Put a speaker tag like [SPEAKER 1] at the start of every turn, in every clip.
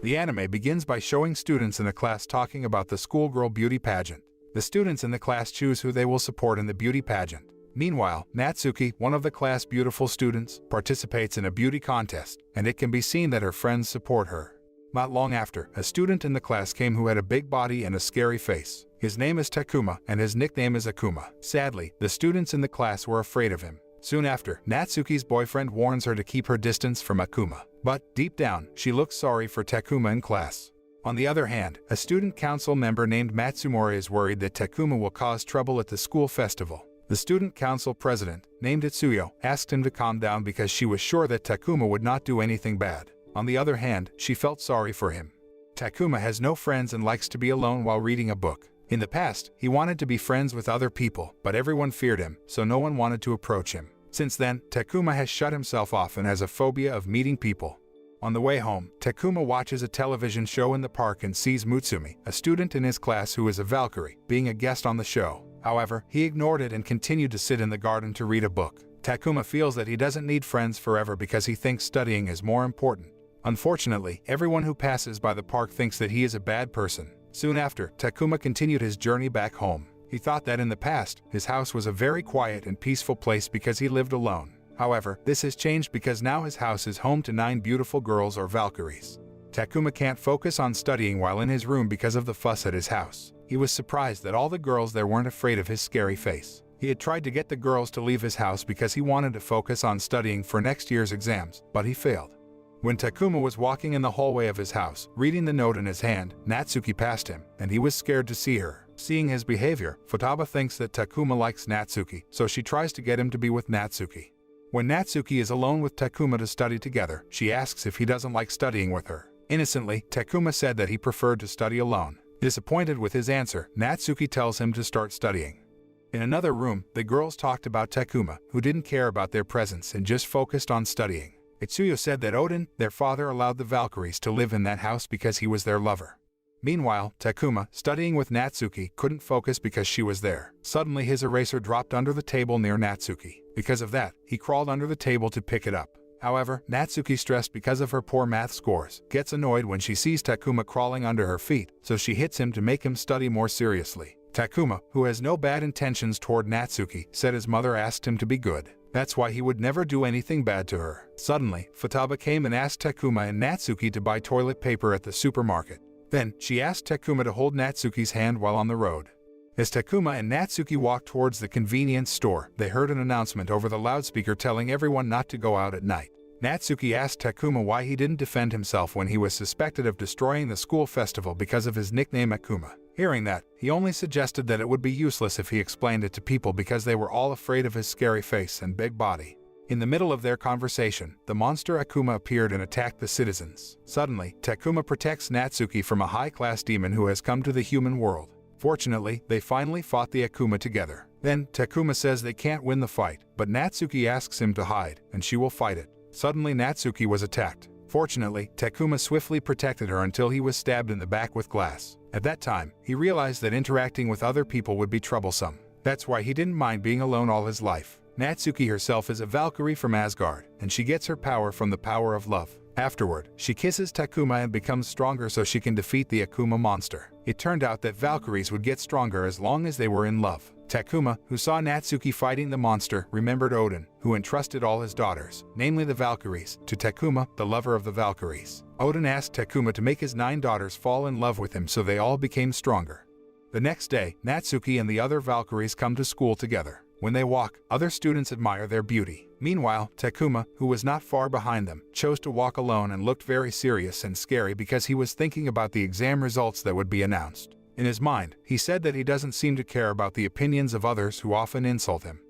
[SPEAKER 1] The anime begins by showing students in a class talking about the schoolgirl beauty pageant. The students in the class choose who they will support in the beauty pageant. Meanwhile, Natsuki, one of the class beautiful students, participates in a beauty contest, and it can be seen that her friends support her. Not long after, a student in the class came who had a big body and a scary face. His name is Takuma, and his nickname is Akuma. Sadly, the students in the class were afraid of him. Soon after, Natsuki's boyfriend warns her to keep her distance from Akuma. But, deep down, she looks sorry for Takuma in class. On the other hand, a student council member named Matsumura is worried that Takuma will cause trouble at the school festival. The student council president, named Itsuyo, asked him to calm down because she was sure that Takuma would not do anything bad. On the other hand, she felt sorry for him. Takuma has no friends and likes to be alone while reading a book. In the past, he wanted to be friends with other people, but everyone feared him, so no one wanted to approach him. Since then, Takuma has shut himself off and has a phobia of meeting people. On the way home, Takuma watches a television show in the park and sees Mutsumi, a student in his class who is a Valkyrie, being a guest on the show. However, he ignored it and continued to sit in the garden to read a book. Takuma feels that he doesn't need friends forever because he thinks studying is more important. Unfortunately, everyone who passes by the park thinks that he is a bad person. Soon after, Takuma continued his journey back home. He thought that in the past, his house was a very quiet and peaceful place because he lived alone. However, this has changed because now his house is home to 9 beautiful girls or Valkyries. Takuma can't focus on studying while in his room because of the fuss at his house. He was surprised that all the girls there weren't afraid of his scary face. He had tried to get the girls to leave his house because he wanted to focus on studying for next year's exams, but he failed. When Takuma was walking in the hallway of his house, reading the note in his hand, Natsuki passed him, and he was scared to see her. Seeing his behavior, Futaba thinks that Takuma likes Natsuki, so she tries to get him to be with Natsuki. When Natsuki is alone with Takuma to study together, she asks if he doesn't like studying with her. Innocently, Takuma said that he preferred to study alone. Disappointed with his answer, Natsuki tells him to start studying. In another room, the girls talked about Takuma, who didn't care about their presence and just focused on studying. Itsuyo said that Odin, their father, allowed the Valkyries to live in that house because he was their lover. Meanwhile, Takuma, studying with Natsuki, couldn't focus because she was there. Suddenly his eraser dropped under the table near Natsuki. Because of that, he crawled under the table to pick it up. However, Natsuki, stressed because of her poor math scores, gets annoyed when she sees Takuma crawling under her feet, so she hits him to make him study more seriously. Takuma, who has no bad intentions toward Natsuki, said his mother asked him to be good. That's why he would never do anything bad to her. Suddenly, Futaba came and asked Takuma and Natsuki to buy toilet paper at the supermarket. Then, she asked Takuma to hold Natsuki's hand while on the road. As Takuma and Natsuki walked towards the convenience store, they heard an announcement over the loudspeaker telling everyone not to go out at night. Natsuki asked Takuma why he didn't defend himself when he was suspected of destroying the school festival because of his nickname Akuma. Hearing that, he only suggested that it would be useless if he explained it to people because they were all afraid of his scary face and big body. In the middle of their conversation, the monster Akuma appeared and attacked the citizens. Suddenly, Takuma protects Natsuki from a high-class demon who has come to the human world. Fortunately, they finally fought the Akuma together. Then, Takuma says they can't win the fight, but Natsuki asks him to hide, and she will fight it. Suddenly, Natsuki was attacked. Fortunately, Takuma swiftly protected her until he was stabbed in the back with glass. At that time, he realized that interacting with other people would be troublesome. That's why he didn't mind being alone all his life. Natsuki herself is a Valkyrie from Asgard, and she gets her power from the power of love. Afterward, she kisses Takuma and becomes stronger so she can defeat the Akuma monster. It turned out that Valkyries would get stronger as long as they were in love. Takuma, who saw Natsuki fighting the monster, remembered Odin, who entrusted all his daughters, namely the Valkyries, to Takuma, the lover of the Valkyries. Odin asked Takuma to make his 9 daughters fall in love with him so they all became stronger. The next day, Natsuki and the other Valkyries come to school together. When they walk, other students admire their beauty. Meanwhile, Takuma, who was not far behind them, chose to walk alone and looked very serious and scary because he was thinking about the exam results that would be announced. In his mind, he said that he doesn't seem to care about the opinions of others who often insult him.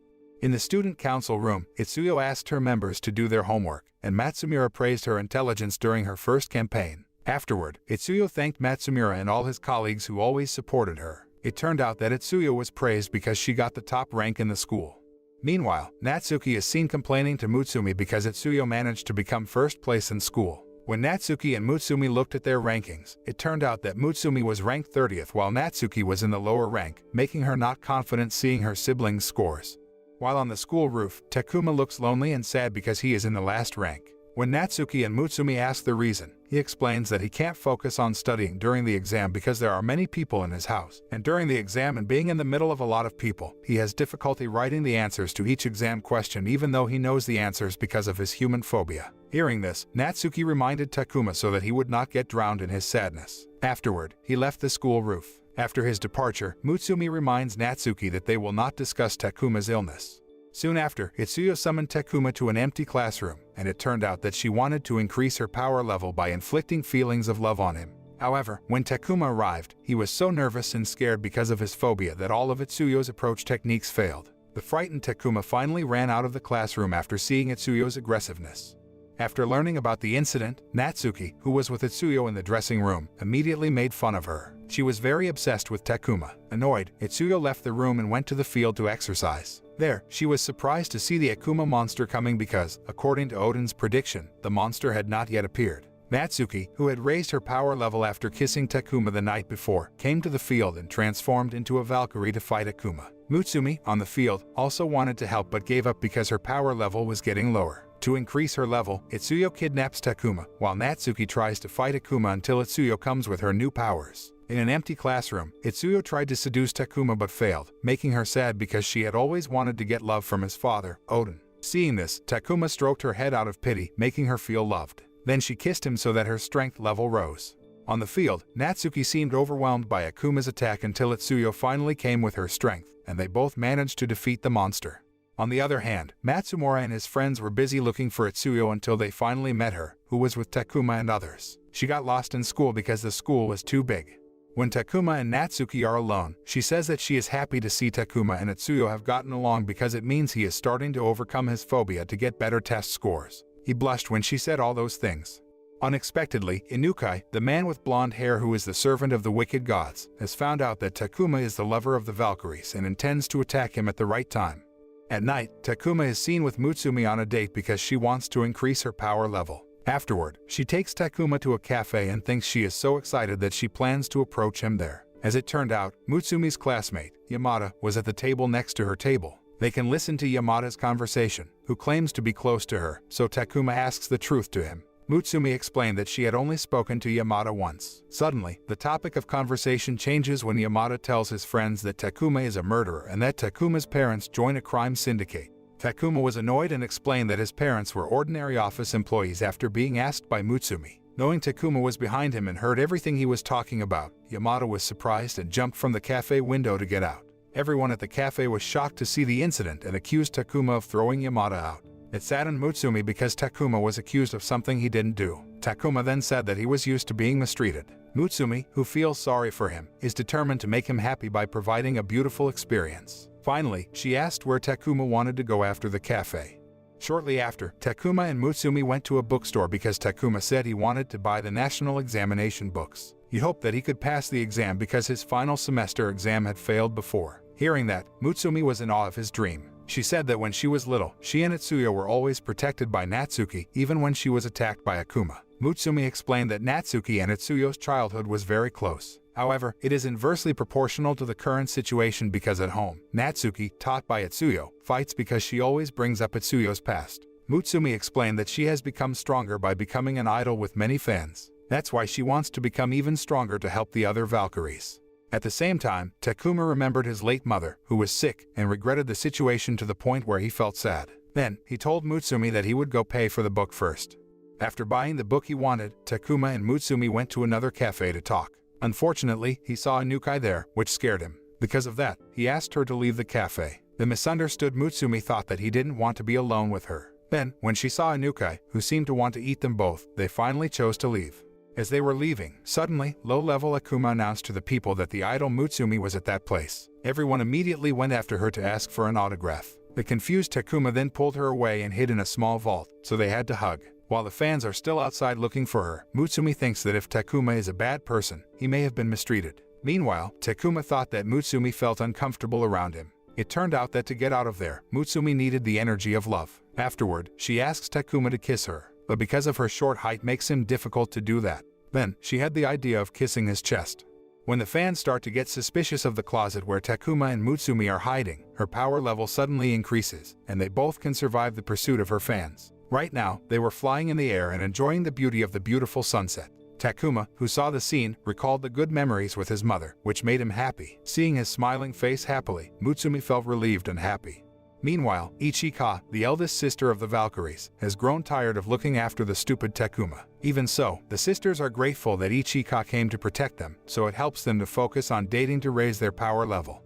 [SPEAKER 1] In the student council room, Itsuyo asked her members to do their homework, and Matsumura praised her intelligence during her first campaign. Afterward, Itsuyo thanked Matsumura and all his colleagues who always supported her. It turned out that Itsuyo was praised because she got the top rank in the school. Meanwhile, Natsuki is seen complaining to Mutsumi because Itsuyo managed to become first place in school. When Natsuki and Mutsumi looked at their rankings, it turned out that Mutsumi was ranked 30th while Natsuki was in the lower rank, making her not confident seeing her siblings' scores. While on the school roof, Takuma looks lonely and sad because he is in the last rank. When Natsuki and Mutsumi ask the reason, he explains that he can't focus on studying during the exam because there are many people in his house, and during the exam and being in the middle of a lot of people, he has difficulty writing the answers to each exam question even though he knows the answers because of his human phobia. Hearing this, Natsuki reminded Takuma so that he would not get drowned in his sadness. Afterward, he left the school roof. After his departure, Mutsumi reminds Natsuki that they will not discuss Takuma's illness. Soon after, Itsuyo summoned Takuma to an empty classroom, and it turned out that she wanted to increase her power level by inflicting feelings of love on him. However, when Takuma arrived, he was so nervous and scared because of his phobia that all of Itsuyo's approach techniques failed. The frightened Takuma finally ran out of the classroom after seeing Itsuyo's aggressiveness. After learning about the incident, Natsuki, who was with Itsuyo in the dressing room, immediately made fun of her. She was very obsessed with Takuma. Annoyed, Itsuyo left the room and went to the field to exercise. There, she was surprised to see the Akuma monster coming because, according to Odin's prediction, the monster had not yet appeared. Natsuki, who had raised her power level after kissing Takuma the night before, came to the field and transformed into a Valkyrie to fight Akuma. Mutsumi, on the field, also wanted to help but gave up because her power level was getting lower. To increase her level, Itsuyo kidnaps Takuma, while Natsuki tries to fight Akuma until Itsuyo comes with her new powers. In an empty classroom, Itsuyo tried to seduce Takuma but failed, making her sad because she had always wanted to get love from his father, Odin. Seeing this, Takuma stroked her head out of pity, making her feel loved. Then she kissed him so that her strength level rose. On the field, Natsuki seemed overwhelmed by Akuma's attack until Itsuyo finally came with her strength, and they both managed to defeat the monster. On the other hand, Matsumura and his friends were busy looking for Itsuyo until they finally met her, who was with Takuma and others. She got lost in school because the school was too big. When Takuma and Natsuki are alone, she says that she is happy to see Takuma and Itsuyo have gotten along because it means he is starting to overcome his phobia to get better test scores. He blushed when she said all those things. Unexpectedly, Inukai, the man with blonde hair who is the servant of the wicked gods, has found out that Takuma is the lover of the Valkyries and intends to attack him at the right time. At night, Takuma is seen with Mutsumi on a date because she wants to increase her power level. Afterward, she takes Takuma to a cafe and thinks she is so excited that she plans to approach him there. As it turned out, Mutsumi's classmate, Yamada, was at the table next to her table. They can listen to Yamada's conversation, who claims to be close to her, so Takuma asks the truth to him. Mutsumi explained that she had only spoken to Yamada once. Suddenly, the topic of conversation changes when Yamada tells his friends that Takuma is a murderer and that Takuma's parents join a crime syndicate. Takuma was annoyed and explained that his parents were ordinary office employees after being asked by Mutsumi. Knowing Takuma was behind him and heard everything he was talking about, Yamada was surprised and jumped from the cafe window to get out. Everyone at the cafe was shocked to see the incident and accused Takuma of throwing Yamada out. It saddened Mutsumi because Takuma was accused of something he didn't do. Takuma then said that he was used to being mistreated. Mutsumi, who feels sorry for him, is determined to make him happy by providing a beautiful experience. Finally, she asked where Takuma wanted to go after the cafe. Shortly after, Takuma and Mutsumi went to a bookstore because Takuma said he wanted to buy the national examination books. He hoped that he could pass the exam because his final semester exam had failed before. Hearing that, Mutsumi was in awe of his dream. She said that when she was little, she and Itsuyo were always protected by Natsuki, even when she was attacked by Akuma. Mutsumi explained that Natsuki and Itsuyo's childhood was very close. However, it is inversely proportional to the current situation because at home, Natsuki, taught by Itsuyo, fights because she always brings up Itsuyo's past. Mutsumi explained that she has become stronger by becoming an idol with many fans. That's why she wants to become even stronger to help the other Valkyries. At the same time, Takuma remembered his late mother, who was sick, and regretted the situation to the point where he felt sad. Then, he told Mutsumi that he would go pay for the book first. After buying the book he wanted, Takuma and Mutsumi went to another cafe to talk. Unfortunately, he saw Inukai there, which scared him. Because of that, he asked her to leave the cafe. The misunderstood Mutsumi thought that he didn't want to be alone with her. Then, when she saw Inukai, who seemed to want to eat them both, they finally chose to leave. As they were leaving, suddenly, low-level Akuma announced to the people that the idol Mutsumi was at that place. Everyone immediately went after her to ask for an autograph. The confused Takuma then pulled her away and hid in a small vault, so they had to hug. While the fans are still outside looking for her, Mutsumi thinks that if Takuma is a bad person, he may have been mistreated. Meanwhile, Takuma thought that Mutsumi felt uncomfortable around him. It turned out that to get out of there, Mutsumi needed the energy of love. Afterward, she asks Takuma to kiss her, but because of her short height makes him difficult to do that. Then, she had the idea of kissing his chest. When the fans start to get suspicious of the closet where Takuma and Mutsumi are hiding, her power level suddenly increases, and they both can survive the pursuit of her fans. Right now, they were flying in the air and enjoying the beauty of the beautiful sunset. Takuma, who saw the scene, recalled the good memories with his mother, which made him happy. Seeing his smiling face happily, Mutsumi felt relieved and happy. Meanwhile, Ichika, the eldest sister of the Valkyries, has grown tired of looking after the stupid Takuma. Even so, the sisters are grateful that Ichika came to protect them, so it helps them to focus on dating to raise their power level.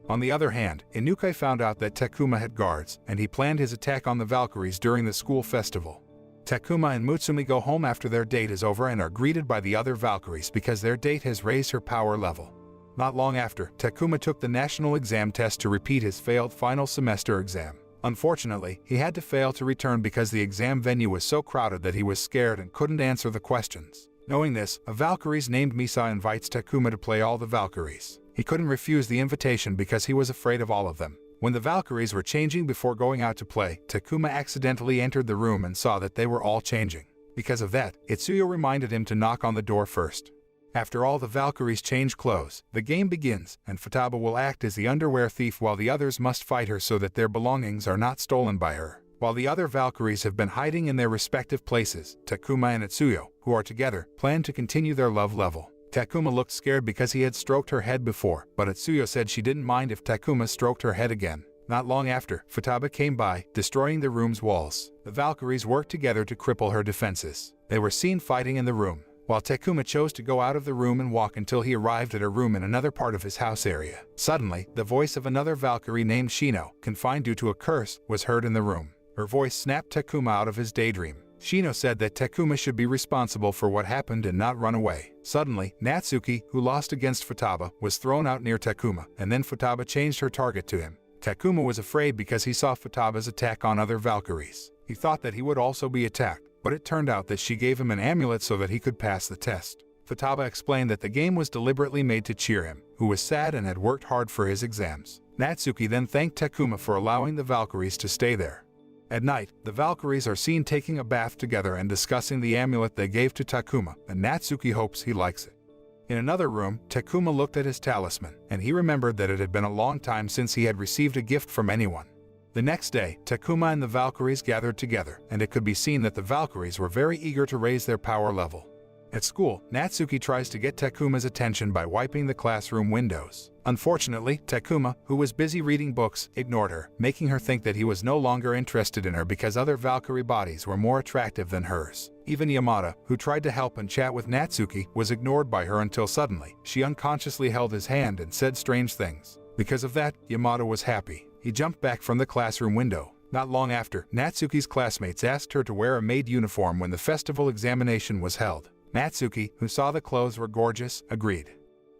[SPEAKER 1] On the other hand, Inukai found out that Takuma had guards, and he planned his attack on the Valkyries during the school festival. Takuma and Mutsumi go home after their date is over and are greeted by the other Valkyries because their date has raised her power level. Not long after, Takuma took the national exam test to repeat his failed final semester exam. Unfortunately, he had to fail to return because the exam venue was so crowded that he was scared and couldn't answer the questions. Knowing this, a Valkyries named Misa invites Takuma to play all the Valkyries. He couldn't refuse the invitation because he was afraid of all of them. When the Valkyries were changing before going out to play, Takuma accidentally entered the room and saw that they were all changing. Because of that, Itsuyo reminded him to knock on the door first. After all the Valkyries change clothes, the game begins, and Futaba will act as the underwear thief while the others must fight her so that their belongings are not stolen by her. While the other Valkyries have been hiding in their respective places, Takuma and Itsuyo, who are together, plan to continue their love level. Takuma looked scared because he had stroked her head before, but Itsuyo said she didn't mind if Takuma stroked her head again. Not long after, Futaba came by, destroying the room's walls. The Valkyries worked together to cripple her defenses. They were seen fighting in the room, while Takuma chose to go out of the room and walk until he arrived at a room in another part of his house area. Suddenly, the voice of another Valkyrie named Shino, confined due to a curse, was heard in the room. Her voice snapped Takuma out of his daydream. Shino said that Takuma should be responsible for what happened and not run away. Suddenly, Natsuki, who lost against Futaba, was thrown out near Takuma, and then Futaba changed her target to him. Takuma was afraid because he saw Futaba's attack on other Valkyries. He thought that he would also be attacked, but it turned out that she gave him an amulet so that he could pass the test. Futaba explained that the game was deliberately made to cheer him, who was sad and had worked hard for his exams. Natsuki then thanked Takuma for allowing the Valkyries to stay there. At night, the Valkyries are seen taking a bath together and discussing the amulet they gave to Takuma, and Natsuki hopes he likes it. In another room, Takuma looked at his talisman, and he remembered that it had been a long time since he had received a gift from anyone. The next day, Takuma and the Valkyries gathered together, and it could be seen that the Valkyries were very eager to raise their power level. At school, Natsuki tries to get Takuma's attention by wiping the classroom windows. Unfortunately, Takuma, who was busy reading books, ignored her, making her think that he was no longer interested in her because other Valkyrie bodies were more attractive than hers. Even Yamada, who tried to help and chat with Natsuki, was ignored by her until suddenly, she unconsciously held his hand and said strange things. Because of that, Yamada was happy. He jumped back from the classroom window. Not long after, Natsuki's classmates asked her to wear a maid uniform when the festival examination was held. Natsuki, who saw the clothes were gorgeous, agreed.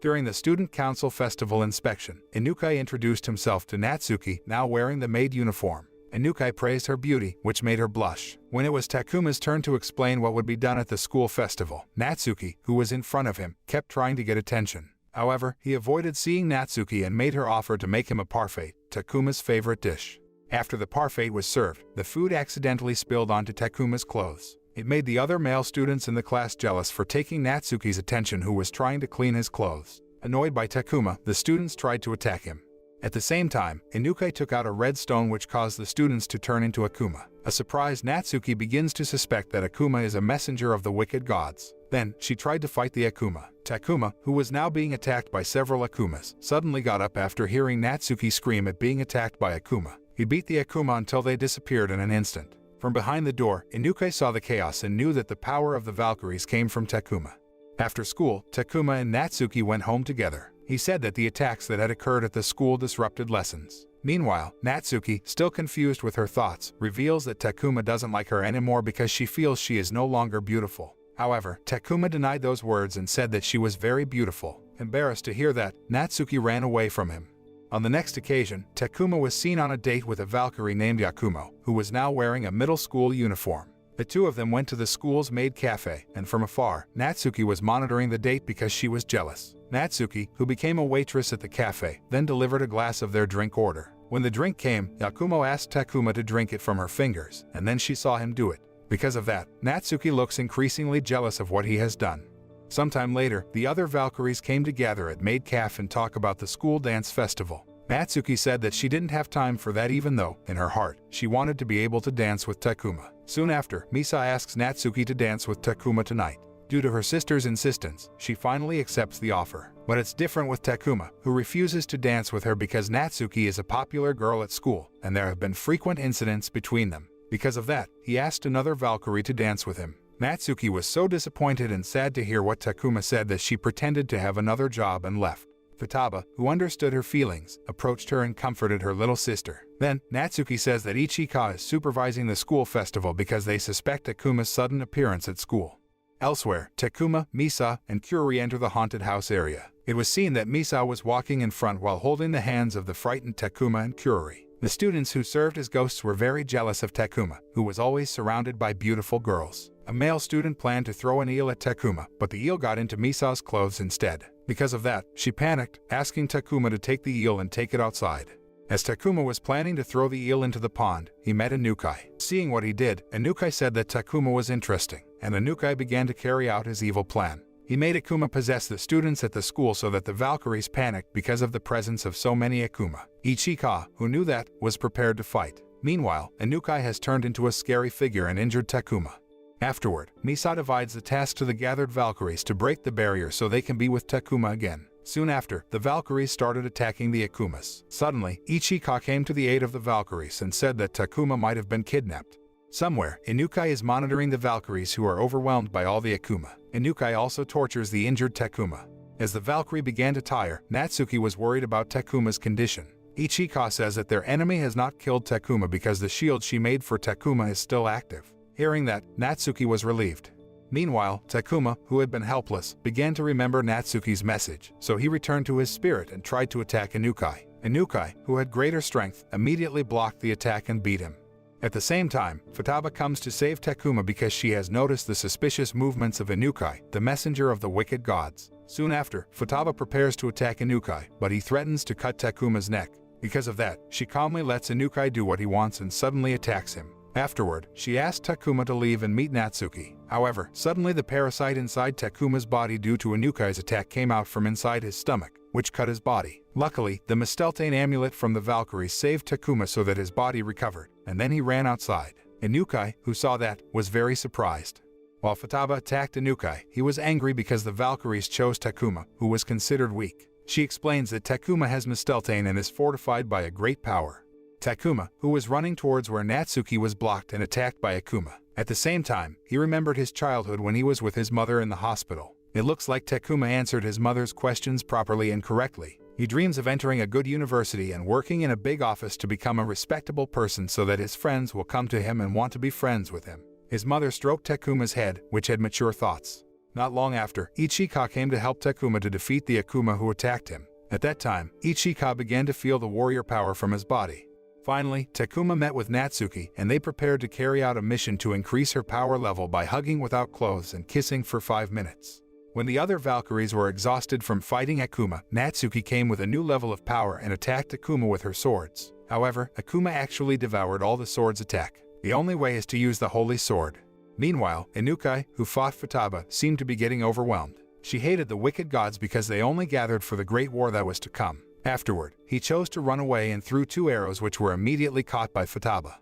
[SPEAKER 1] During the Student Council Festival inspection, Inukai introduced himself to Natsuki, now wearing the maid uniform. Inukai praised her beauty, which made her blush. When it was Takuma's turn to explain what would be done at the school festival, Natsuki, who was in front of him, kept trying to get attention. However, he avoided seeing Natsuki and made her offer to make him a parfait, Takuma's favorite dish. After the parfait was served, the food accidentally spilled onto Takuma's clothes. It made the other male students in the class jealous for taking Natsuki's attention, who was trying to clean his clothes. Annoyed by Takuma, the students tried to attack him. At the same time, Inukai took out a red stone which caused the students to turn into Akuma. A surprised Natsuki begins to suspect that Akuma is a messenger of the wicked gods. Then, she tried to fight the Akuma. Takuma, who was now being attacked by several Akumas, suddenly got up after hearing Natsuki scream at being attacked by Akuma. He beat the Akuma until they disappeared in an instant. From behind the door, Inukai saw the chaos and knew that the power of the Valkyries came from Takuma. After school, Takuma and Natsuki went home together. He said that the attacks that had occurred at the school disrupted lessons. Meanwhile, Natsuki, still confused with her thoughts, reveals that Takuma doesn't like her anymore because she feels she is no longer beautiful. However, Takuma denied those words and said that she was very beautiful. Embarrassed to hear that, Natsuki ran away from him. On the next occasion, Takuma was seen on a date with a Valkyrie named Yakumo, who was now wearing a middle school uniform. The two of them went to the school's maid cafe, and from afar, Natsuki was monitoring the date because she was jealous. Natsuki, who became a waitress at the cafe, then delivered a glass of their drink order. When the drink came, Yakumo asked Takuma to drink it from her fingers, and then she saw him do it. Because of that, Natsuki looks increasingly jealous of what he has done. Sometime later, the other Valkyries came to gather at Maid Cafe and talk about the school dance festival. Natsuki said that she didn't have time for that even though, in her heart, she wanted to be able to dance with Takuma. Soon after, Misa asks Natsuki to dance with Takuma tonight. Due to her sister's insistence, she finally accepts the offer. But it's different with Takuma, who refuses to dance with her because Natsuki is a popular girl at school, and there have been frequent incidents between them. Because of that, he asked another Valkyrie to dance with him. Natsuki was so disappointed and sad to hear what Takuma said that she pretended to have another job and left. Futaba, who understood her feelings, approached her and comforted her little sister. Then, Natsuki says that Ichika is supervising the school festival because they suspect Takuma's sudden appearance at school. Elsewhere, Takuma, Misa, and Kyuri enter the haunted house area. It was seen that Misa was walking in front while holding the hands of the frightened Takuma and Kyuri. The students who served as ghosts were very jealous of Takuma, who was always surrounded by beautiful girls. A male student planned to throw an eel at Takuma, but the eel got into Misa's clothes instead. Because of that, she panicked, asking Takuma to take the eel and take it outside. As Takuma was planning to throw the eel into the pond, he met Inukai. Seeing what he did, Inukai said that Takuma was interesting, and Inukai began to carry out his evil plan. He made Akuma possess the students at the school so that the Valkyries panicked because of the presence of so many Akuma. Ichika, who knew that, was prepared to fight. Meanwhile, Inukai has turned into a scary figure and injured Takuma. Afterward, Misa divides the task to the gathered Valkyries to break the barrier so they can be with Takuma again. Soon after, the Valkyries started attacking the Akumas. Suddenly, Ichika came to the aid of the Valkyries and said that Takuma might have been kidnapped. Somewhere, Inukai is monitoring the Valkyries who are overwhelmed by all the Akuma. Inukai also tortures the injured Takuma. As the Valkyrie began to tire, Natsuki was worried about Takuma's condition. Ichika says that their enemy has not killed Takuma because the shield she made for Takuma is still active. Hearing that, Natsuki was relieved. Meanwhile, Takuma, who had been helpless, began to remember Natsuki's message, so he returned to his spirit and tried to attack Inukai. Inukai, who had greater strength, immediately blocked the attack and beat him. At the same time, Futaba comes to save Takuma because she has noticed the suspicious movements of Inukai, the messenger of the wicked gods. Soon after, Futaba prepares to attack Inukai, but he threatens to cut Takuma's neck. Because of that, she calmly lets Inukai do what he wants and suddenly attacks him. Afterward, she asked Takuma to leave and meet Natsuki. However, suddenly the parasite inside Takuma's body due to Inukai's attack came out from inside his stomach, which cut his body. Luckily, the Misteltane amulet from the Valkyrie saved Takuma so that his body recovered, and then he ran outside. Inukai, who saw that, was very surprised. While Futaba attacked Inukai, he was angry because the Valkyries chose Takuma, who was considered weak. She explains that Takuma has Misteltane and is fortified by a great power. Takuma, who was running towards where Natsuki was blocked and attacked by Akuma. At the same time, he remembered his childhood when he was with his mother in the hospital. It looks like Takuma answered his mother's questions properly and correctly. He dreams of entering a good university and working in a big office to become a respectable person so that his friends will come to him and want to be friends with him. His mother stroked Takuma's head, which had mature thoughts. Not long after, Ichika came to help Takuma to defeat the Akuma who attacked him. At that time, Ichika began to feel the warrior power from his body. Finally, Takuma met with Natsuki and they prepared to carry out a mission to increase her power level by hugging without clothes and kissing for 5 minutes. When the other Valkyries were exhausted from fighting Akuma, Natsuki came with a new level of power and attacked Akuma with her swords. However, Akuma actually devoured all the sword's attack. The only way is to use the holy sword. Meanwhile, Inukai, who fought Futaba, seemed to be getting overwhelmed. She hated the wicked gods because they only gathered for the great war that was to come. Afterward, he chose to run away and threw 2 arrows which were immediately caught by Futaba.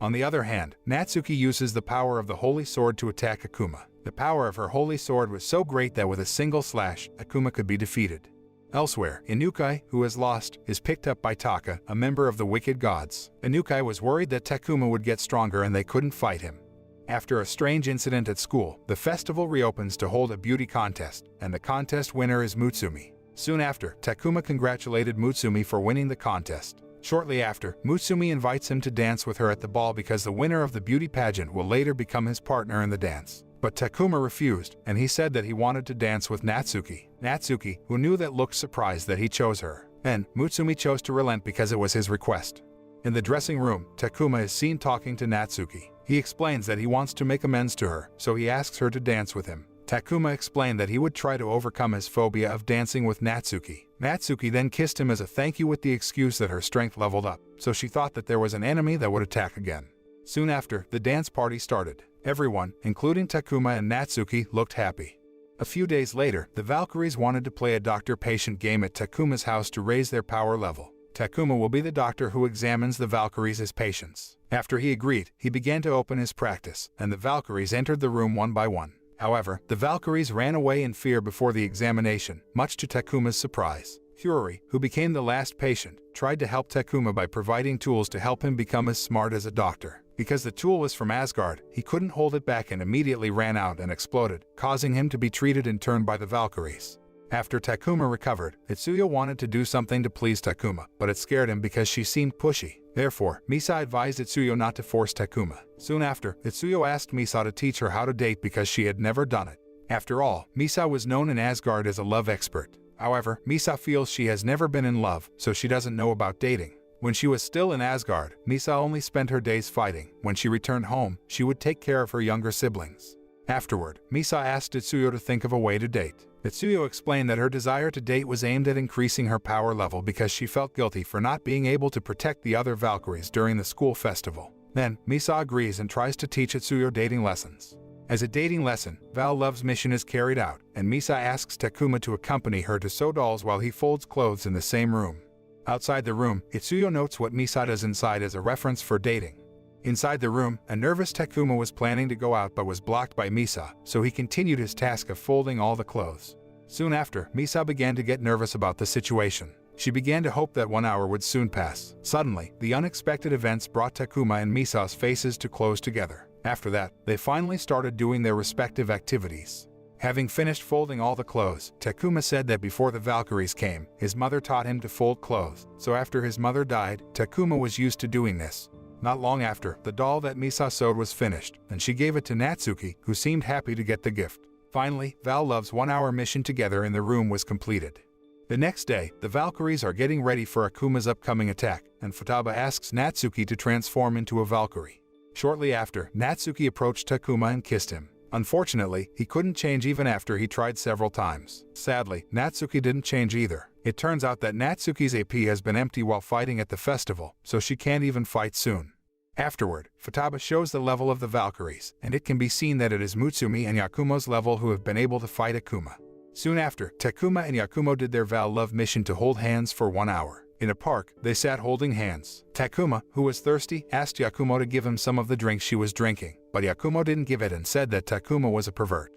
[SPEAKER 1] On the other hand, Natsuki uses the power of the holy sword to attack Akuma. The power of her holy sword was so great that with a single slash, Akuma could be defeated. Elsewhere, Inukai, who is lost, is picked up by Taka, a member of the wicked gods. Inukai was worried that Takuma would get stronger and they couldn't fight him. After a strange incident at school, the festival reopens to hold a beauty contest, and the contest winner is Mutsumi. Soon after, Takuma congratulated Mutsumi for winning the contest. Shortly after, Mutsumi invites him to dance with her at the ball because the winner of the beauty pageant will later become his partner in the dance. But Takuma refused, and he said that he wanted to dance with Natsuki. Natsuki, who knew that, looked surprised that he chose her. Then, Mutsumi chose to relent because it was his request. In the dressing room, Takuma is seen talking to Natsuki. He explains that he wants to make amends to her, so he asks her to dance with him. Takuma explained that he would try to overcome his phobia of dancing with Natsuki. Natsuki then kissed him as a thank you with the excuse that her strength leveled up, so she thought that there was an enemy that would attack again. Soon after, the dance party started. Everyone, including Takuma and Natsuki, looked happy. A few days later, the Valkyries wanted to play a doctor-patient game at Takuma's house to raise their power level. Takuma will be the doctor who examines the Valkyries as patients. After he agreed, he began to open his practice, and the Valkyries entered the room one by one. However, the Valkyries ran away in fear before the examination, much to Takuma's surprise. Fury, who became the last patient, tried to help Takuma by providing tools to help him become as smart as a doctor. Because the tool was from Asgard, he couldn't hold it back and immediately ran out and exploded, causing him to be treated in turn by the Valkyries. After Takuma recovered, Itsuyo wanted to do something to please Takuma, but it scared him because she seemed pushy. Therefore, Misa advised Itsuyo not to force Takuma. Soon after, Itsuyo asked Misa to teach her how to date because she had never done it. After all, Misa was known in Asgard as a love expert. However, Misa feels she has never been in love, so she doesn't know about dating. When she was still in Asgard, Misa only spent her days fighting. When she returned home, she would take care of her younger siblings. Afterward, Misa asked Itsuyo to think of a way to date. Itsuyo explained that her desire to date was aimed at increasing her power level because she felt guilty for not being able to protect the other Valkyries during the school festival. Then, Misa agrees and tries to teach Itsuyo dating lessons. As a dating lesson, Val Love's mission is carried out, and Misa asks Takuma to accompany her to sew dolls while he folds clothes in the same room. Outside the room, Itsuyo notes what Misa does inside as a reference for dating. Inside the room, a nervous Takuma was planning to go out but was blocked by Misa, so he continued his task of folding all the clothes. Soon after, Misa began to get nervous about the situation. She began to hope that 1 hour would soon pass. Suddenly, the unexpected events brought Takuma and Misa's faces to close together. After that, they finally started doing their respective activities. Having finished folding all the clothes, Takuma said that before the Valkyries came, his mother taught him to fold clothes, so after his mother died, Takuma was used to doing this. Not long after, the doll that Misa sewed was finished, and she gave it to Natsuki, who seemed happy to get the gift. Finally, Val Love's 1 hour mission together in the room was completed. The next day, the Valkyries are getting ready for Akuma's upcoming attack, and Futaba asks Natsuki to transform into a Valkyrie. Shortly after, Natsuki approached Takuma and kissed him. Unfortunately, he couldn't change even after he tried several times. Sadly, Natsuki didn't change either. It turns out that Natsuki's AP has been empty while fighting at the festival, so she can't even fight soon. Afterward, Futaba shows the level of the Valkyries, and it can be seen that it is Mutsumi and Yakumo's level who have been able to fight Akuma. Soon after, Takuma and Yakumo did their Val Love mission to hold hands for 1 hour. In a park, they sat holding hands. Takuma, who was thirsty, asked Yakumo to give him some of the drink she was drinking, but Yakumo didn't give it and said that Takuma was a pervert.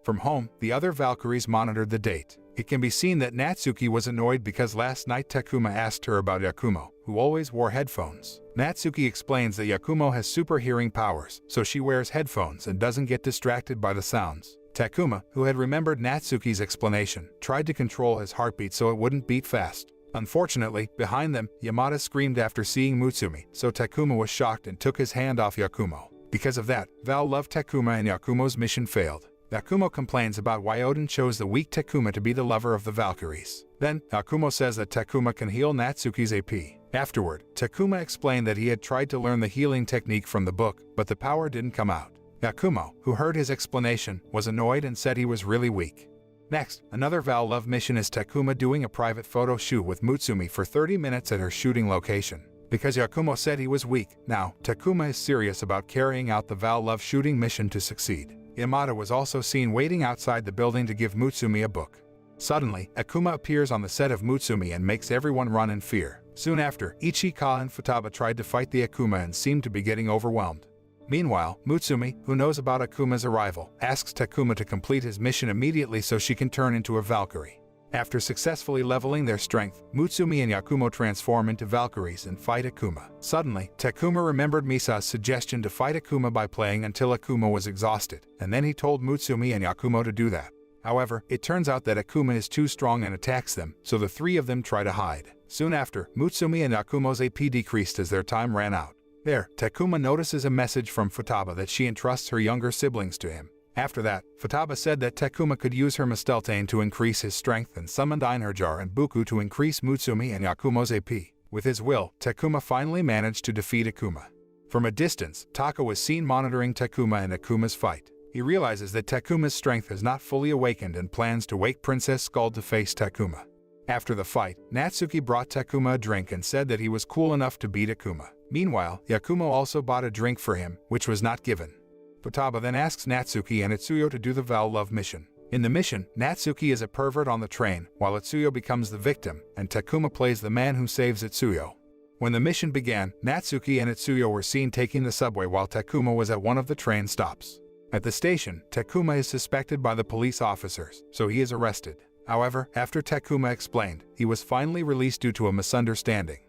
[SPEAKER 1] From home, the other Valkyries monitored the date. It can be seen that Natsuki was annoyed because last night Takuma asked her about Yakumo, who always wore headphones. Natsuki explains that Yakumo has super hearing powers, so she wears headphones and doesn't get distracted by the sounds. Takuma, who had remembered Natsuki's explanation, tried to control his heartbeat so it wouldn't beat fast. Unfortunately, behind them, Yamada screamed after seeing Mutsumi, so Takuma was shocked and took his hand off Yakumo. Because of that, Val loved Takuma and Yakumo's mission failed. Yakumo complains about why Odin chose the weak Takuma to be the lover of the Valkyries. Then, Yakumo says that Takuma can heal Natsuki's AP. Afterward, Takuma explained that he had tried to learn the healing technique from the book, but the power didn't come out. Yakumo, who heard his explanation, was annoyed and said he was really weak. Next, another Val Love mission is Takuma doing a private photo shoot with Mutsumi for 30 minutes at her shooting location. Because Yakumo said he was weak, now, Takuma is serious about carrying out the Val Love shooting mission to succeed. Yamada was also seen waiting outside the building to give Mutsumi a book. Suddenly, Akuma appears on the set of Mutsumi and makes everyone run in fear. Soon after, Ichika and Futaba tried to fight the Akuma and seemed to be getting overwhelmed. Meanwhile, Mutsumi, who knows about Akuma's arrival, asks Takuma to complete his mission immediately so she can turn into a Valkyrie. After successfully leveling their strength, Mutsumi and Yakumo transform into Valkyries and fight Akuma. Suddenly, Takuma remembered Misa's suggestion to fight Akuma by playing until Akuma was exhausted, and then he told Mutsumi and Yakumo to do that. However, it turns out that Akuma is too strong and attacks them, so the three of them try to hide. Soon after, Mutsumi and Yakumo's AP decreased as their time ran out. There, Takuma notices a message from Futaba that she entrusts her younger siblings to him. After that, Futaba said that Takuma could use her Misteltane to increase his strength and summoned Einherjar and Buku to increase Mutsumi and Yakumo's AP. With his will, Takuma finally managed to defeat Akuma. From a distance, Taka was seen monitoring Takuma and Akuma's fight. He realizes that Takuma's strength has not fully awakened and plans to wake Princess Skuld to face Takuma. After the fight, Natsuki brought Takuma a drink and said that he was cool enough to beat Akuma. Meanwhile, Yakumo also bought a drink for him, which was not given. Futaba then asks Natsuki and Itsuyo to do the Val Love mission. In the mission, Natsuki is a pervert on the train, while Itsuyo becomes the victim, and Takuma plays the man who saves Itsuyo. When the mission began, Natsuki and Itsuyo were seen taking the subway while Takuma was at one of the train stops. At the station, Takuma is suspected by the police officers, so he is arrested. However, after Takuma explained, he was finally released due to a misunderstanding.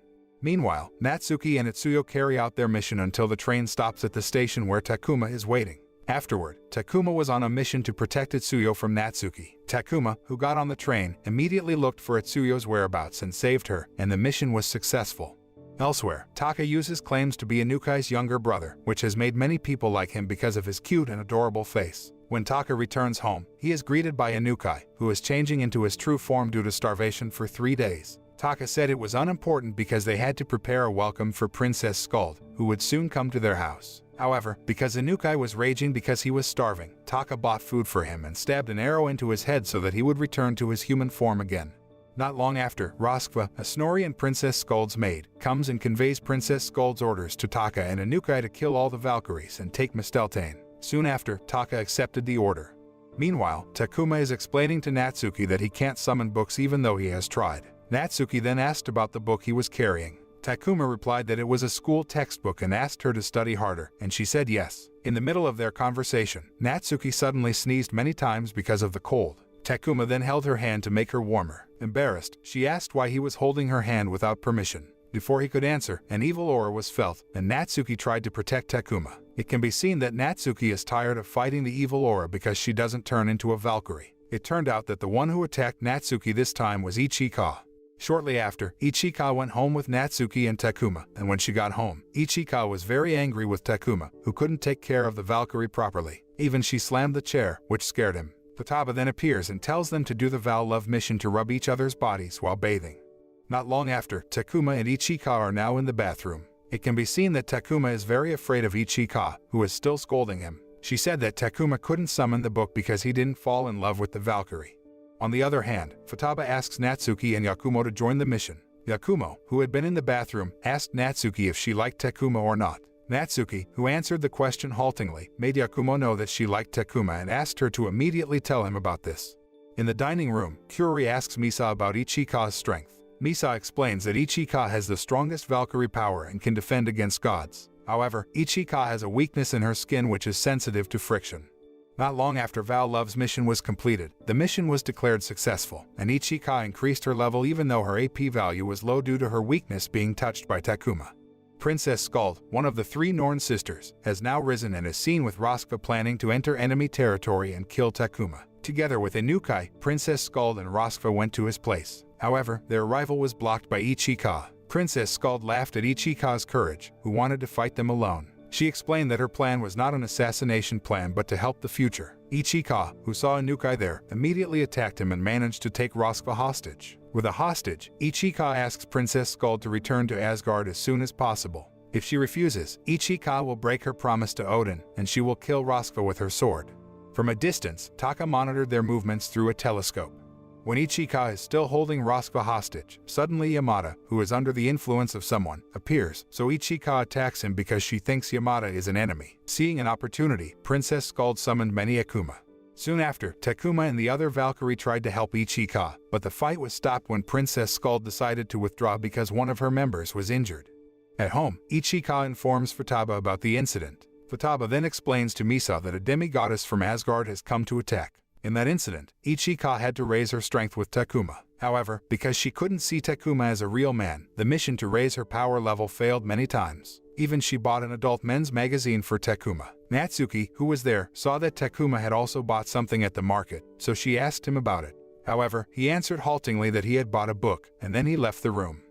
[SPEAKER 1] Meanwhile, Natsuki and Itsuyo carry out their mission until the train stops at the station where Takuma is waiting. Afterward, Takuma was on a mission to protect Itsuyo from Natsuki. Takuma, who got on the train, immediately looked for Itsuyo's whereabouts and saved her, and the mission was successful. Elsewhere, Taka uses claims to be Inukai's younger brother, which has made many people like him because of his cute and adorable face. When Taka returns home, he is greeted by Inukai, who is changing into his true form due to starvation for 3 days. Taka said it was unimportant because they had to prepare a welcome for Princess Skuld, who would soon come to their house. However, because Inukai was raging because he was starving, Taka bought food for him and stabbed an arrow into his head so that he would return to his human form again. Not long after, Roskva, a Snorri and Princess Skuld's maid, comes and conveys Princess Skuld's orders to Taka and Inukai to kill all the Valkyries and take Misteltane. Soon after, Taka accepted the order. Meanwhile, Takuma is explaining to Natsuki that he can't summon books even though he has tried. Natsuki then asked about the book he was carrying. Takuma replied that it was a school textbook and asked her to study harder, and she said yes. In the middle of their conversation, Natsuki suddenly sneezed many times because of the cold. Takuma then held her hand to make her warmer. Embarrassed, she asked why he was holding her hand without permission. Before he could answer, an evil aura was felt, and Natsuki tried to protect Takuma. It can be seen that Natsuki is tired of fighting the evil aura because she doesn't turn into a Valkyrie. It turned out that the one who attacked Natsuki this time was Ichika. Shortly after, Ichika went home with Natsuki and Takuma, and when she got home, Ichika was very angry with Takuma, who couldn't take care of the Valkyrie properly. Even she slammed the chair, which scared him. Futaba then appears and tells them to do the Val Love mission to rub each other's bodies while bathing. Not long after, Takuma and Ichika are now in the bathroom. It can be seen that Takuma is very afraid of Ichika, who is still scolding him. She said that Takuma couldn't summon the book because he didn't fall in love with the Valkyrie. On the other hand, Futaba asks Natsuki and Yakumo to join the mission. Yakumo, who had been in the bathroom, asked Natsuki if she liked Takuma or not. Natsuki, who answered the question haltingly, made Yakumo know that she liked Takuma and asked her to immediately tell him about this. In the dining room, Kyuri asks Misa about Ichika's strength. Misa explains that Ichika has the strongest Valkyrie power and can defend against gods. However, Ichika has a weakness in her skin which is sensitive to friction. Not long after Val Love's mission was completed, the mission was declared successful, and Ichika increased her level even though her AP value was low due to her weakness being touched by Takuma. Princess Skuld, one of the 3 Norn sisters, has now risen and is seen with Roskva planning to enter enemy territory and kill Takuma. Together with Inukai, Princess Skuld and Roskva went to his place. However, their arrival was blocked by Ichika. Princess Skuld laughed at Ichika's courage, who wanted to fight them alone. She explained that her plan was not an assassination plan but to help the future. Ichika, who saw Inukai there, immediately attacked him and managed to take Roskva hostage. With a hostage, Ichika asks Princess Skuld to return to Asgard as soon as possible. If she refuses, Ichika will break her promise to Odin, and she will kill Roskva with her sword. From a distance, Taka monitored their movements through a telescope. When Ichika is still holding Roskva hostage, suddenly Yamada, who is under the influence of someone, appears, so Ichika attacks him because she thinks Yamada is an enemy. Seeing an opportunity, Princess Skuld summoned many Akuma. Soon after, Takuma and the other Valkyrie tried to help Ichika, but the fight was stopped when Princess Skuld decided to withdraw because one of her members was injured. At home, Ichika informs Futaba about the incident. Futaba then explains to Misa that a demi-goddess from Asgard has come to attack. In that incident, Ichika had to raise her strength with Takuma. However, because she couldn't see Takuma as a real man, the mission to raise her power level failed many times. Even she bought an adult men's magazine for Takuma. Natsuki, who was there, saw that Takuma had also bought something at the market, so she asked him about it. However, he answered haltingly that he had bought a book, and then he left the room.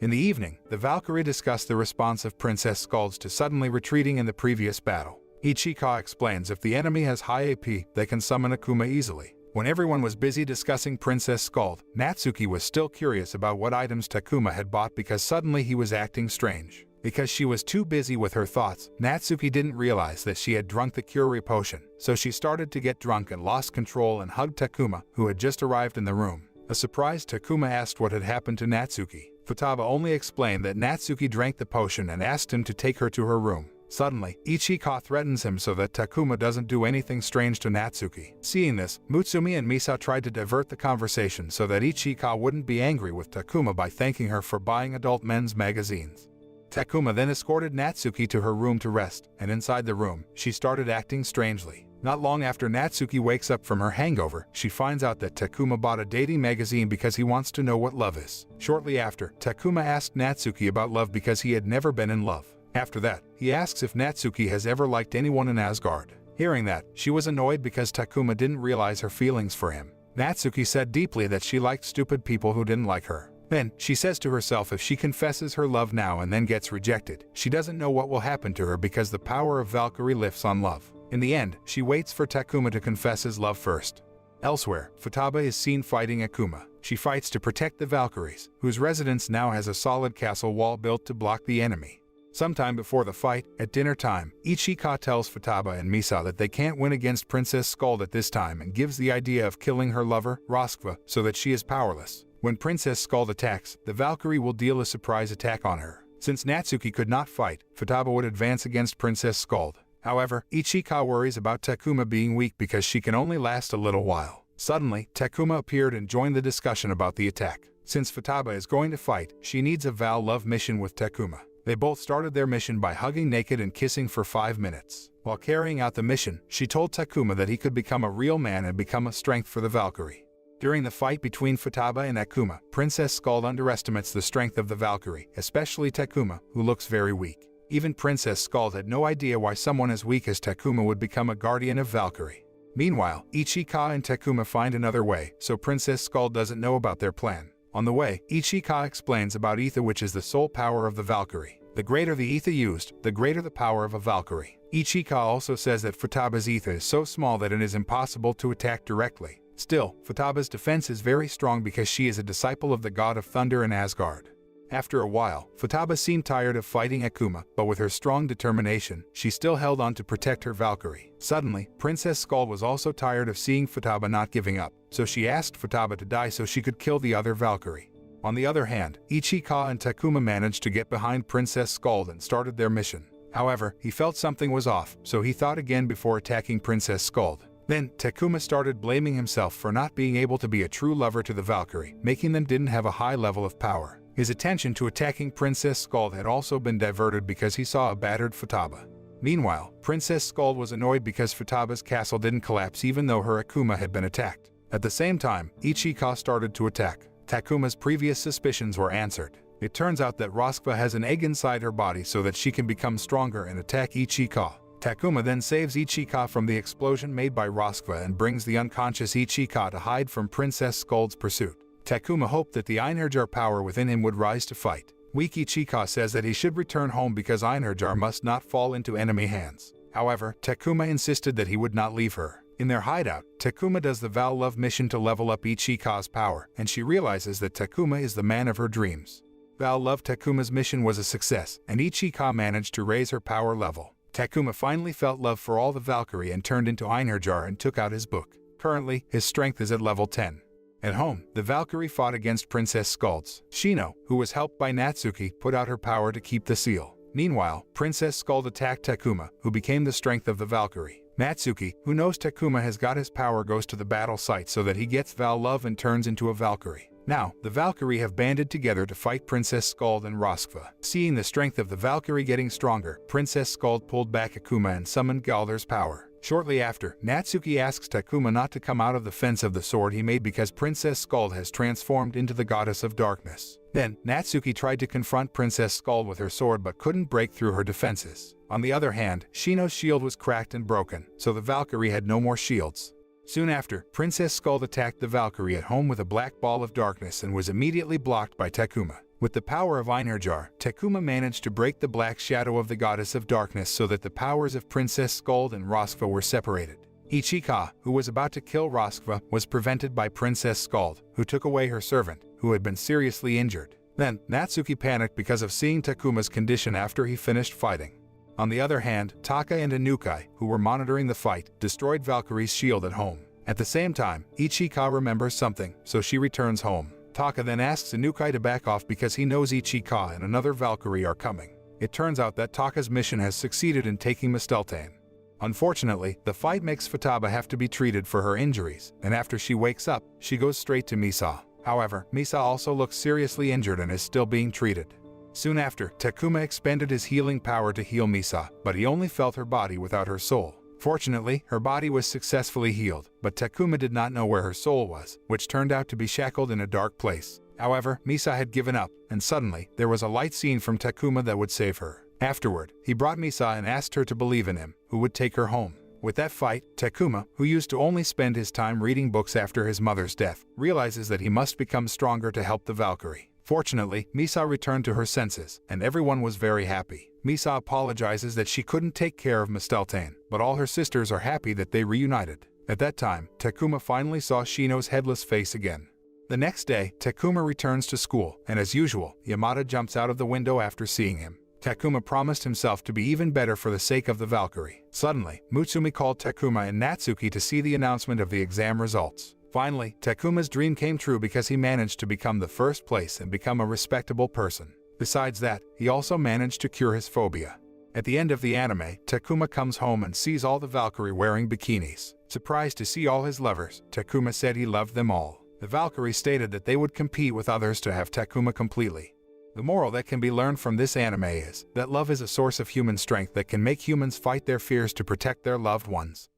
[SPEAKER 1] In the evening, the Valkyrie discussed the response of Princess Skuld to suddenly retreating in the previous battle. Ichika explains if the enemy has high AP, they can summon Akuma easily. When everyone was busy discussing Princess Skuld, Natsuki was still curious about what items Takuma had bought because suddenly he was acting strange. Because she was too busy with her thoughts, Natsuki didn't realize that she had drunk the Kyuri potion, so she started to get drunk and lost control and hugged Takuma, who had just arrived in the room. A surprised Takuma asked what had happened to Natsuki. Futaba only explained that Natsuki drank the potion and asked him to take her to her room. Suddenly, Ichika threatens him so that Takuma doesn't do anything strange to Natsuki. Seeing this, Mutsumi and Misa tried to divert the conversation so that Ichika wouldn't be angry with Takuma by thanking her for buying adult men's magazines. Takuma then escorted Natsuki to her room to rest, and inside the room, she started acting strangely. Not long after Natsuki wakes up from her hangover, she finds out that Takuma bought a dating magazine because he wants to know what love is. Shortly after, Takuma asked Natsuki about love because he had never been in love. After that, he asks if Natsuki has ever liked anyone in Asgard. Hearing that, she was annoyed because Takuma didn't realize her feelings for him. Natsuki said deeply that she liked stupid people who didn't like her. Then, she says to herself if she confesses her love now and then gets rejected, she doesn't know what will happen to her because the power of Valkyrie lifts on love. In the end, she waits for Takuma to confess his love first. Elsewhere, Futaba is seen fighting Akuma. She fights to protect the Valkyries, whose residence now has a solid castle wall built to block the enemy. Sometime before the fight, at dinner time, Ichika tells Futaba and Misa that they can't win against Princess Skuld at this time and gives the idea of killing her lover, Roskva, so that she is powerless. When Princess Skuld attacks, the Valkyrie will deal a surprise attack on her. Since Natsuki could not fight, Futaba would advance against Princess Skuld. However, Ichika worries about Takuma being weak because she can only last a little while. Suddenly, Takuma appeared and joined the discussion about the attack. Since Futaba is going to fight, she needs a vow love mission with Takuma. They both started their mission by hugging naked and kissing for 5 minutes. While carrying out the mission, she told Takuma that he could become a real man and become a strength for the Valkyrie. During the fight between Futaba and Akuma, Princess Skuld underestimates the strength of the Valkyrie, especially Takuma, who looks very weak. Even Princess Skuld had no idea why someone as weak as Takuma would become a guardian of Valkyrie. Meanwhile, Ichika and Takuma find another way, so Princess Skuld doesn't know about their plan. On the way, Ichika explains about ether, which is the sole power of the Valkyrie. The greater the ether used, the greater the power of a Valkyrie. Ichika also says that Futaba's ether is so small that it is impossible to attack directly. Still, Futaba's defense is very strong because she is a disciple of the god of thunder in Asgard. After a while, Futaba seemed tired of fighting Akuma, but with her strong determination, she still held on to protect her Valkyrie. Suddenly, Princess Skuld was also tired of seeing Futaba not giving up, so she asked Futaba to die so she could kill the other Valkyrie. On the other hand, Ichika and Takuma managed to get behind Princess Skuld and started their mission. However, he felt something was off, so he thought again before attacking Princess Skuld. Then, Takuma started blaming himself for not being able to be a true lover to the Valkyrie, making them didn't have a high level of power. His attention to attacking Princess Skuld had also been diverted because he saw a battered Futaba. Meanwhile, Princess Skuld was annoyed because Futaba's castle didn't collapse even though her Akuma had been attacked. At the same time, Ichika started to attack. Takuma's previous suspicions were answered. It turns out that Roskva has an egg inside her body so that she can become stronger and attack Ichika. Takuma then saves Ichika from the explosion made by Roskva and brings the unconscious Ichika to hide from Princess Skuld's pursuit. Takuma hoped that the Einherjar power within him would rise to fight. Weak Ichika says that he should return home because Einherjar must not fall into enemy hands. However, Takuma insisted that he would not leave her. In their hideout, Takuma does the vow love mission to level up Ichika's power, and she realizes that Takuma is the man of her dreams. Vow love Takuma's mission was a success, and Ichika managed to raise her power level. Takuma finally felt love for all the Valkyrie and turned into Einherjar and took out his book. Currently, his strength is at level 10. At home, the Valkyrie fought against Princess Skuld's. Shino, who was helped by Natsuki, put out her power to keep the seal. Meanwhile, Princess Skuld attacked Takuma, who became the strength of the Valkyrie. Natsuki, who knows Takuma has got his power, goes to the battle site so that he gets vow love and turns into a Valkyrie. Now, the Valkyrie have banded together to fight Princess Skuld and Roskva. Seeing the strength of the Valkyrie getting stronger, Princess Skuld pulled back Akuma and summoned Galdur's power. Shortly after, Natsuki asks Takuma not to come out of the fence of the sword he made because Princess Skuld has transformed into the goddess of darkness. Then, Natsuki tried to confront Princess Skuld with her sword but couldn't break through her defenses. On the other hand, Shino's shield was cracked and broken, so the Valkyrie had no more shields. Soon after, Princess Skuld attacked the Valkyrie at home with a black ball of darkness and was immediately blocked by Takuma. With the power of Einherjar, Takuma managed to break the black shadow of the goddess of darkness so that the powers of Princess Skuld and Roskva were separated. Ichika, who was about to kill Roskva, was prevented by Princess Skuld, who took away her servant, who had been seriously injured. Then, Natsuki panicked because of seeing Takuma's condition after he finished fighting. On the other hand, Taka and Inukai, who were monitoring the fight, destroyed Valkyrie's shield at home. At the same time, Ichika remembers something, so she returns home. Taka then asks Inukai to back off because he knows Ichika and another Valkyrie are coming. It turns out that Taka's mission has succeeded in taking Misteltane. Unfortunately, the fight makes Futaba have to be treated for her injuries, and after she wakes up, she goes straight to Misa. However, Misa also looks seriously injured and is still being treated. Soon after, Takuma expended his healing power to heal Misa, but he only felt her body without her soul. Fortunately, her body was successfully healed, but Takuma did not know where her soul was, which turned out to be shackled in a dark place. However, Misa had given up, and suddenly, there was a light seen from Takuma that would save her. Afterward, he brought Misa and asked her to believe in him, who would take her home. With that fight, Takuma, who used to only spend his time reading books after his mother's death, realizes that he must become stronger to help the Valkyrie. Fortunately, Misa returned to her senses, and everyone was very happy. Misa apologizes that she couldn't take care of Misteltane, but all her sisters are happy that they reunited. At that time, Takuma finally saw Shino's headless face again. The next day, Takuma returns to school, and as usual, Yamada jumps out of the window after seeing him. Takuma promised himself to be even better for the sake of the Valkyrie. Suddenly, Mutsumi called Takuma and Natsuki to see the announcement of the exam results. Finally, Takuma's dream came true because he managed to become the first place and become a respectable person. Besides that, he also managed to cure his phobia. At the end of the anime, Takuma comes home and sees all the Valkyrie wearing bikinis. Surprised to see all his lovers, Takuma said he loved them all. The Valkyrie stated that they would compete with others to have Takuma completely. The moral that can be learned from this anime is that love is a source of human strength that can make humans fight their fears to protect their loved ones.